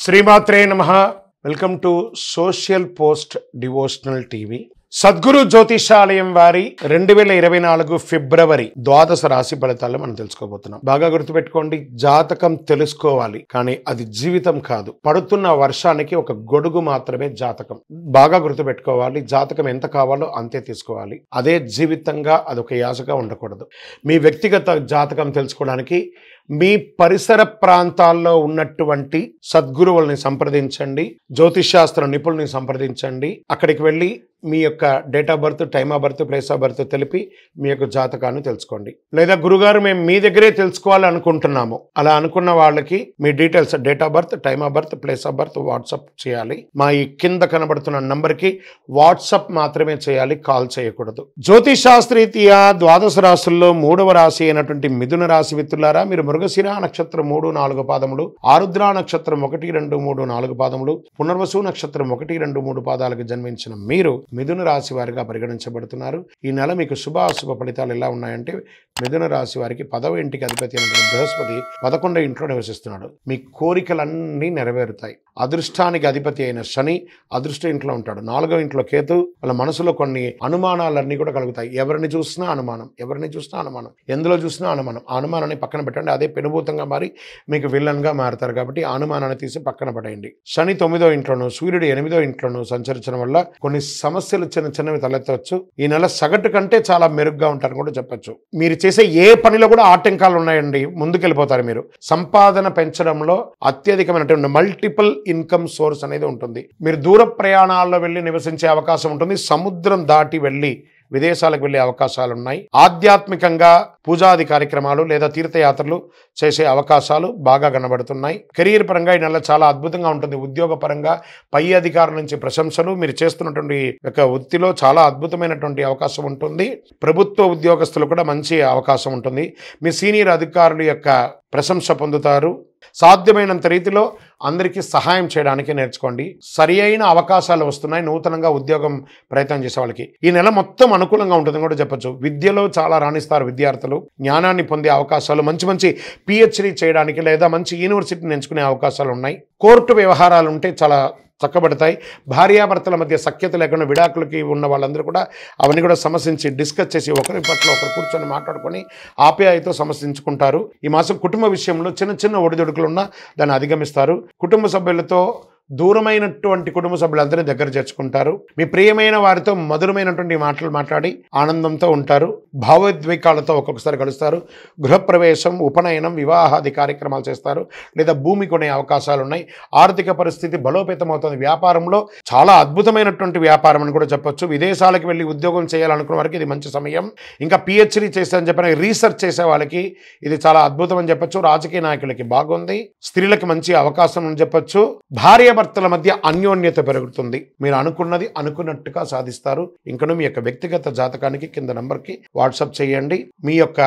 శ్రీమాత్రే నమః. Welcome to social post devotional TV. Sadguru Jyothishalayam వారి 2024 ఫిబ్రవరి ద్వాదశ రాశి ఫలితాలు మనం తెలుసుకోబోతున్నాం. బాగా గుర్తుపెట్టుకోండి, జాతకం తెలుసుకోవాలి కానీ అది జీవితం కాదు. పడుతున్న వర్షానికి ఒక గొడుగు మాత్రమే జాతకం. బాగా గుర్తుపెట్టుకోవాలి, జాతకం ఎంత కావాలో అంతే తీసుకోవాలి. అదే జీవితంగా అదొక యాసగా ఉండకూడదు. మీ వ్యక్తిగత జాతకం తెలుసుకోవడానికి మీ పరిసర ప్రాంతాల్లో ఉన్నటువంటి సద్గురువుల్ని సంప్రదించండి, జ్యోతిషాస్త్ర నిపుణుల్ని సంప్రదించండి. అక్కడికి వెళ్ళి మీ యొక్క date of birth, time of birth, place of birth తెలిపి మీ యొక్క జాతకాన్ని తెలుసుకోండి. లేదా గురుగారు మేము మీ దగ్గరే తెలుసుకోవాలి అనుకుంటున్నాము, అలా అనుకున్న వాళ్ళకి మీ details, date of birth, time of birth, place of birth WhatsApp చేయాలి. మా ఈ కింద కనబడుతున్న నంబర్కి వాట్సాప్ మాత్రమే చేయాలి, కాల్ చేయకూడదు. జ్యోతిషాస్త్రీత్యా ద్వాదశ రాశుల్లో 3వ రాశి అయినటువంటి మిథున రాశి మిత్రులారా, మీరు మృగశిర నక్షత్రం 3, 4 పాదములు, ఆరుద్ర నక్షత్రం 1, 2, 3, 4 పాదములు, పునర్వసు నక్షత్రం 1, 2, 3 పాదాలకు జన్మించిన మీరు మిథున రాశి వారిగా పరిగణించబడుతున్నారు. ఈ నెల మీకు శుభాశుభ ఫలితాలు ఎలా ఉన్నాయంటే, మిథున రాశి వారికి 10వ ఇంటికి అధిపతి అయినటువంటి బృహస్పతి 11వ ఇంట్లో నివసిస్తున్నాడు. మీ కోరికలన్నీ నెరవేరుతాయి. అదృష్టానికి అధిపతి అయిన శని అదృష్ట ఇంట్లో ఉంటాడు. 4వ ఇంట్లో కేతు. వాళ్ళ మనసులో కొన్ని అనుమానాలన్నీ కూడా కలుగుతాయి. ఎవరిని చూసినా అనుమానం, ఎవరిని చూసినా అనుమానం, ఎందులో చూసినా అనుమానం. ఆ అనుమానాన్ని పక్కన పెట్టండి, అదే పెనుభూతంగా మారి మీకు విల్లన్గా మారుతారు. కాబట్టి ఆ అనుమానాన్ని తీసి పక్కన పడేయండి. శని 9వ ఇంట్లోనూ, సూర్యుడు 8వ ఇంట్లోనూ సంచరించడం వల్ల కొన్ని సమస్యలు చిన్నవి తలెత్తవచ్చు. ఈ నెల సగటు కంటే చాలా మెరుగ్గా ఉంటారని కూడా చెప్పచ్చు. మీరు చేసే ఏ పనిలో కూడా ఆటంకాలు ఉన్నాయండి, ముందుకెళ్ళిపోతారు. మీరు సంపాదన పెంచడంలో అత్యధికమైనటువంటి మల్టిపుల్ ఇన్కమ్ సోర్స్ అనేది ఉంటుంది. మీరు దూర ప్రయాణాల్లో వెళ్ళి నివసించే అవకాశం ఉంటుంది. సముద్రం దాటి వెళ్ళి విదేశాలకు వెళ్ళే అవకాశాలు ఉన్నాయి. ఆధ్యాత్మికంగా పూజాది కార్యక్రమాలు లేదా తీర్థయాత్రలు చేసే అవకాశాలు బాగా కనబడుతున్నాయి. కెరీర్ పరంగా ఈ నెల చాలా అద్భుతంగా ఉంటుంది. ఉద్యోగ పరంగా పై అధికారుల నుంచి ప్రశంసలు, మీరు చేస్తున్నటువంటి యొక్క వృత్తిలో చాలా అద్భుతమైనటువంటి అవకాశం ఉంటుంది. ప్రభుత్వ ఉద్యోగస్తులు కూడా మంచి అవకాశం ఉంటుంది. మీ సీనియర్ అధికారుల యొక్క ప్రశంస పొందుతారు. సాధ్యమైనంత రీతిలో అందరికీ సహాయం చేయడానికి నేర్చుకోండి. సరి అయిన అవకాశాలు వస్తున్నాయి నూతనంగా ఉద్యోగం ప్రయత్నం చేసే వాళ్ళకి. ఈ నెల మొత్తం అనుకూలంగా ఉంటుందని కూడా చెప్పచ్చు. విద్యలో చాలా రాణిస్తారు విద్యార్థులు. జ్ఞానాన్ని పొందే అవకాశాలు, మంచి పిహెచ్డి చేయడానికి లేదా మంచి యూనివర్సిటీని ఎంచుకునే అవకాశాలు ఉన్నాయి. కోర్టు వ్యవహారాలు ఉంటే చాలా చక్కబడతాయి. భార్యాభర్తల మధ్య సఖ్యత లేకుండా విడాకులకి ఉన్న వాళ్ళందరూ కూడా అవన్నీ కూడా సమస్యించి డిస్కస్ చేసి ఒకరి పట్ల ఒకరు కూర్చొని మాట్లాడుకొని ఆప్యాయతో సమస్యించుకుంటారు. ఈ మాసం కుటుంబ విషయంలో చిన్న ఒడిదుడుకులు ఉన్నా దాన్ని అధిగమిస్తారు. కుటుంబ సభ్యులతో దూరమైనటువంటి కుటుంబ సభ్యులందరినీ దగ్గర చేర్చుకుంటారు. మీ ప్రియమైన వారితో మధురమైనటువంటి మాటలు మాట్లాడి ఆనందంతో ఉంటారు. భావోద్వేగాలతో ఒక్కొక్కసారి కలుస్తారు. గృహప్రవేశం, ఉపనయనం, వివాహాది కార్యక్రమాలు చేస్తారు. లేదా భూమి కొనే అవకాశాలు ఉన్నాయి. ఆర్థిక పరిస్థితి బలోపేతం అవుతుంది. వ్యాపారంలో చాలా అద్భుతమైనటువంటి వ్యాపారం అని కూడా చెప్పొచ్చు. విదేశాలకు వెళ్ళి ఉద్యోగం చేయాలనుకున్న వారికి ఇది మంచి సమయం. ఇంకా పిహెచ్డి చేస్తారని చెప్పిన రీసెర్చ్ చేసే వాళ్ళకి ఇది చాలా అద్భుతం అని చెప్పొచ్చు. రాజకీయ నాయకులకి బాగుంది. స్త్రీలకు మంచి అవకాశం అని చెప్పొచ్చు. భార్యాభర్తల మధ్య అన్యోన్యత పెరుగుతుంది. మీరు అనుకున్నది అనుకున్నట్టుగా సాధిస్తారు. ఇంకను మీ యొక్క వ్యక్తిగత జాతకానికి కింద నంబర్కి వాట్సాప్ చేయండి. మీ యొక్క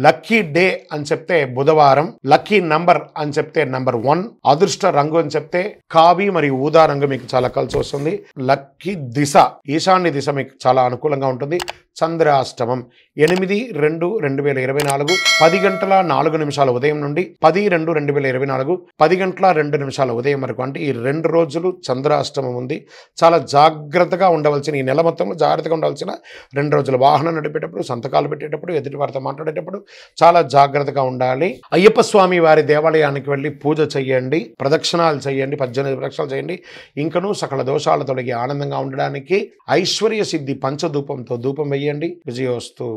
లక్కీ డే అని చెప్తే బుధవారం, లక్కీ నంబర్ అని చెప్తే నంబర్ 1, అదృష్ట రంగు అని చెప్తే కావి మరియు ఊదా రంగు మీకు చాలా కలిసి వస్తుంది. లక్కీ దిశ ఈశాన్య దిశ మీకు చాలా అనుకూలంగా ఉంటుంది. చంద్రాష్టమం 8/2/2024 10:04 ఉదయం నుండి 10/2/2024 10:02 ఉదయం వరకు, అంటే ఈ 2 రోజులు చంద్రాష్టమం ఉంది. చాలా జాగ్రత్తగా ఉండవలసిన, ఈ నెల మొత్తంలో జాగ్రత్తగా ఉండవలసిన 2 రోజులు. వాహనం నడిపేటప్పుడు, సంతకాలు పెట్టేటప్పుడు, ఎదుటి వారితో మాట్లాడేటప్పుడు చాలా జాగ్రత్తగా ఉండాలి. అయ్యప్ప స్వామి వారి దేవాలయానికి వెళ్ళి పూజ చేయండి, ప్రదక్షిణాలు చేయండి, 18 ప్రదక్షిణాలు చేయండి. ఇంకనూ సకల దోషాలు తొలగి ఆనందంగా ఉండడానికి ఐశ్వర్య సిద్ధి పంచధూపంతో ధూపం వేయండి. విజయోస్తు.